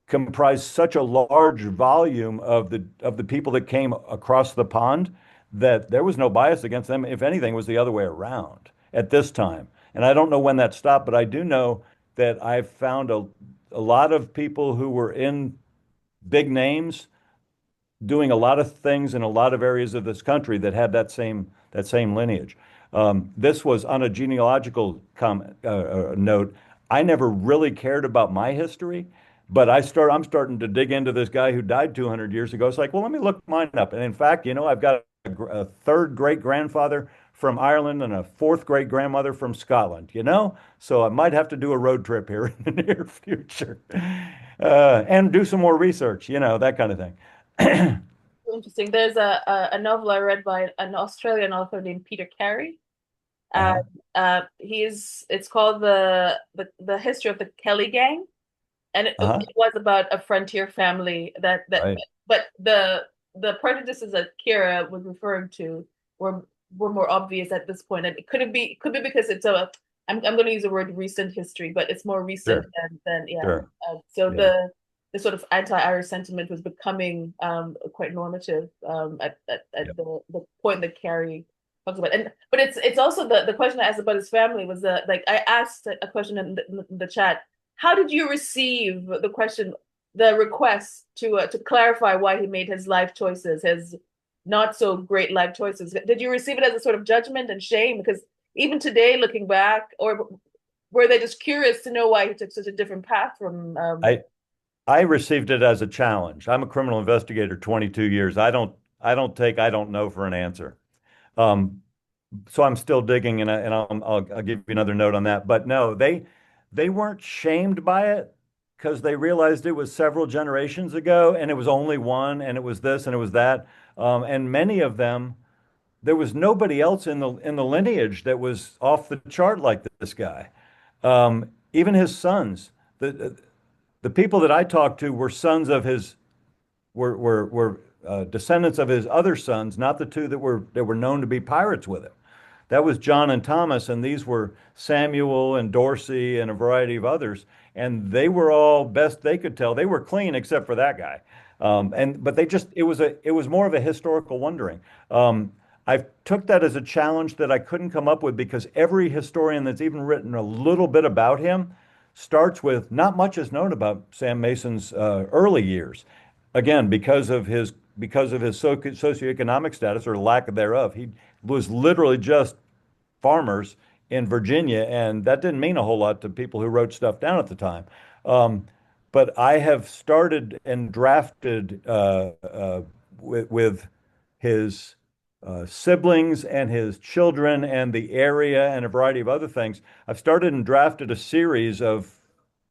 comprised such a large volume of the people that came across the pond that there was no bias against them. If anything, it was the other way around at this time. And I don't know when that stopped, but I do know that I've found a lot of people who were in big names doing a lot of things in a lot of areas of this country that had that same lineage. This was on a genealogical comment note. I never really cared about my history, but I'm starting to dig into this guy who died 200 years ago. It's like, well, let me look mine up. And in fact, I've got a third great grandfather from Ireland and a fourth great grandmother from Scotland, So I might have to do a road trip here in the near future, and do some more research, that kind of thing.
Interesting. There's a novel I read by an Australian author named Peter Carey. Uh,
Uh-huh.
it's called the History of the Kelly Gang, and
Uh-huh.
it was about a frontier family
Right.
but the prejudices that Kira was referring to were were more obvious at this point, and it could be because it's I'm going to use the word recent history, but it's more recent
Sure.
than yeah.
Sure.
So
Yeah.
the sort of anti-Irish sentiment was becoming quite normative at
Yep.
the point that Kerry talks about. And but it's also the question I asked about his family was like I asked a question in the chat. How did you receive the question, the request to clarify why he made his life choices, his not so great life choices? Did you receive it as a sort of judgment and shame? Because even today, looking back, or were they just curious to know why he took such a different path from
I I received it as a challenge. I'm a criminal investigator, 22 years. I don't take I don't know for an answer. Um, so I'm still digging, and I'll give you another note on that. But no, they weren't shamed by it because they realized it was several generations ago, and it was only one, and it was this, and it was that, and many of them, there was nobody else in the lineage that was off the chart like this guy. Even his sons, the people that I talked to were sons of his were descendants of his other sons, not the two that were known to be pirates with him. That was John and Thomas, and these were Samuel and Dorsey and a variety of others. And they were all, best they could tell, they were clean except for that guy. But it was more of a historical wondering. I took that as a challenge that I couldn't come up with because every historian that's even written a little bit about him starts with not much is known about Sam Mason's early years. Again, because of his socioeconomic status or lack thereof, he was literally just farmers in Virginia, and that didn't mean a whole lot to people who wrote stuff down at the time. Um, but I have started and drafted with his siblings and his children and the area and a variety of other things. I've started and drafted a series of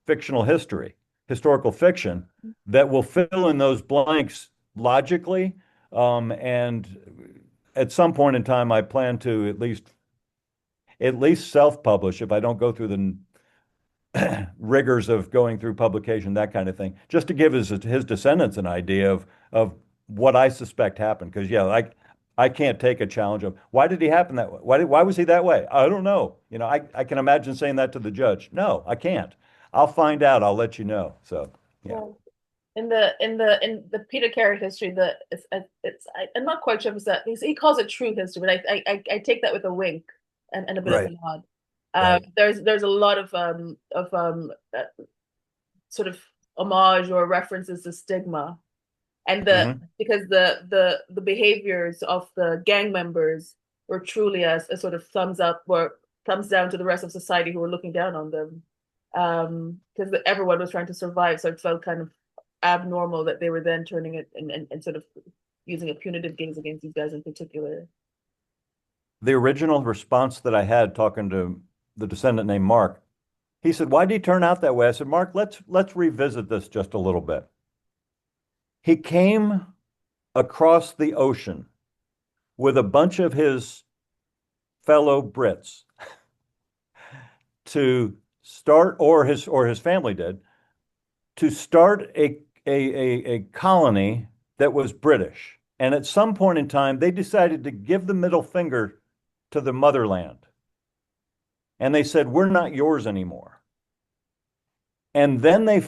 fictional history, historical fiction that will fill in those blanks logically. And at some point in time, I plan to at least self-publish if I don't go through the rigors of going through publication, that kind of thing, just to give his descendants an idea of what I suspect happened. Because yeah, I can't take a challenge of why did he happen that way? Why was he that way? I don't know. I can imagine saying that to the judge. No, I can't. I'll find out. I'll let you know. So yeah.
well, in the Peter Carey history, I'm not quite sure if it's that he calls it true history, but I take that with a wink and a bit of a
Right.
nod.
Right.
There's a lot sort of homage or references to stigma, and
Hmm.
because the behaviors of the gang members were truly a sort of thumbs up or thumbs down to the rest of society who were looking down on them, because everyone was trying to survive, so it felt kind of abnormal that they were then turning it and sort of using a punitive gaze against these guys in particular.
The original response that I had talking to the descendant named Mark, he said, "Why did he turn out that way?" I said, "Mark, let's revisit this just a little bit." He came across the ocean with a bunch of his fellow Brits to start, or his family did, to start a colony that was British. And at some point in time, they decided to give the middle finger to the motherland. And they said, "We're not yours anymore." And then they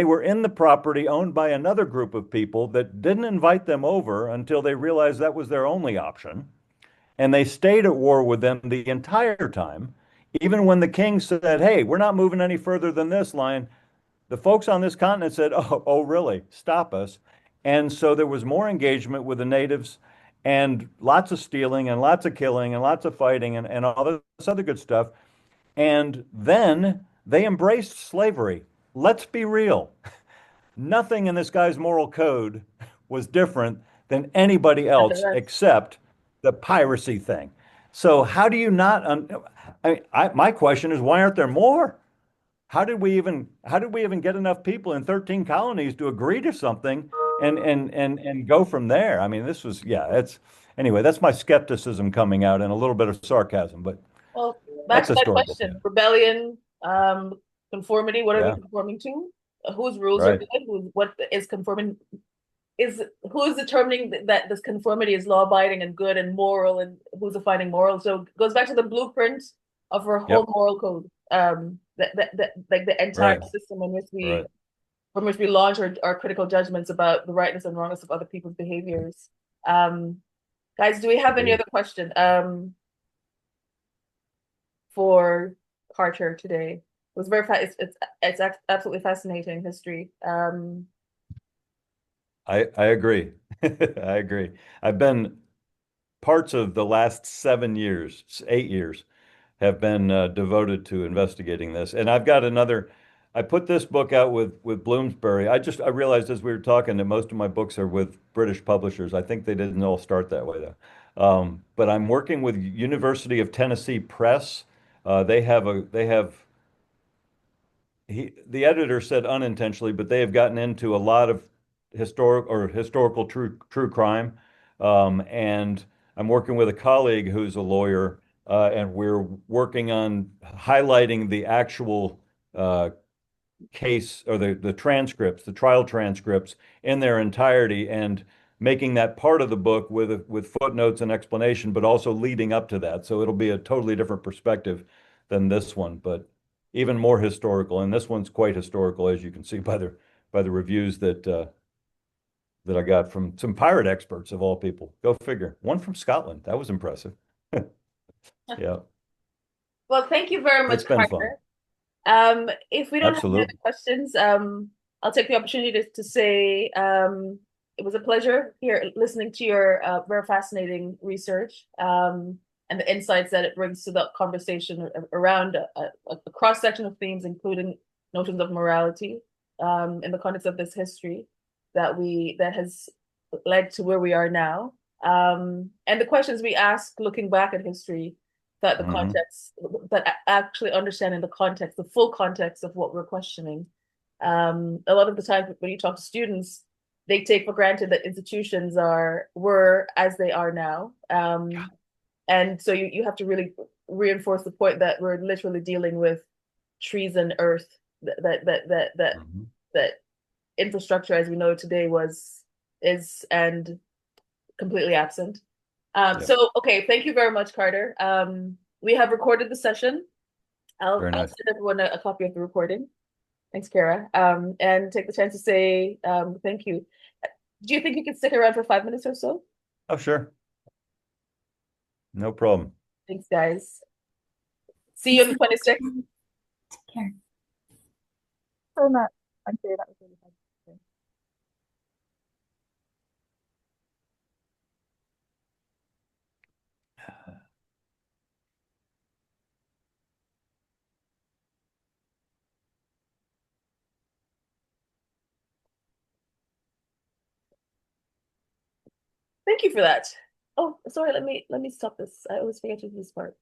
were in the property owned by another group of people that didn't invite them over until they realized that was their only option. And they stayed at war with them the entire time. Even when the king said, "Hey, we're not moving any further than this line," the folks on this continent said, "Oh, really? Stop us." And so there was more engagement with the natives and lots of stealing and lots of killing and lots of fighting and all this other good stuff. And then they embraced slavery. Let's be real. Nothing in this guy's moral code was different than anybody
And the
else
rest,
except the piracy thing. So how do you not? My question is, why aren't there more? How did we even get enough people in 13 colonies to agree to something and go from there? I mean, this was yeah. It's anyway. That's my skepticism coming out and a little bit of sarcasm, but
well, back
that's
to
a
that
story book. Yeah.
question: rebellion, conformity. What are we
Yeah.
conforming to? Whose rules are
Right.
good? What is conforming? Who is determining that this conformity is law abiding and good and moral, and who's defining moral? So it goes back to the blueprint of our whole
Yep.
moral code. Like the entire
Right.
system in which we
Right.
from which we launch our critical judgments about the rightness and wrongness of other people's behaviors. Guys, do we have any other question for Carter today? It was very it's absolutely fascinating history.
I agree. I agree. I've been parts of the last 7 years, 8 years, have been devoted to investigating this. And I've got another. I put this book out with Bloomsbury. I realized as we were talking that most of my books are with British publishers. I think they didn't all start that way though. But I'm working with University of Tennessee Press. They have the editor said unintentionally, but they have gotten into a lot of historical true crime. And I'm working with a colleague who's a lawyer, and we're working on highlighting the actual case or the transcripts, the trial transcripts in their entirety, and making that part of the book with footnotes and explanation, but also leading up to that. So it'll be a totally different perspective than this one, but even more historical. And this one's quite historical, as you can see by the reviews that I got from some pirate experts of all people. Go figure. One from Scotland. That was impressive. Yeah.
Well, thank you very much,
It's been fun.
Carter. If we don't have any other
Absolutely.
questions, I'll take the opportunity to say it was a pleasure here listening to your very fascinating research and the insights that it brings to the conversation around a cross section of themes, including notions of morality in the context of this history that has led to where we are now, and the questions we ask looking back at history that the
Mhm.
context, but actually understanding the context, the full context of what we're questioning. A lot of the time when you talk to students, they take for granted that institutions were as they are now. And so you have to really reinforce the point that we're literally dealing with trees and earth,
Mhm.
that infrastructure as we know it today is and completely absent.
Yeah.
So okay, thank you very much, Carter. We have recorded the session.
Very
I'll
nice.
send everyone a copy of the recording. Thanks, Kara. And take the chance to say thank you. Do you think you can stick around for 5 minutes or so?
Oh, sure. No problem.
Thanks, guys. See you on the 26th.
Take care.
So much. I'm sure that was really fun. Thank you for that. Oh, sorry. Let me stop this. I always forget to do this part.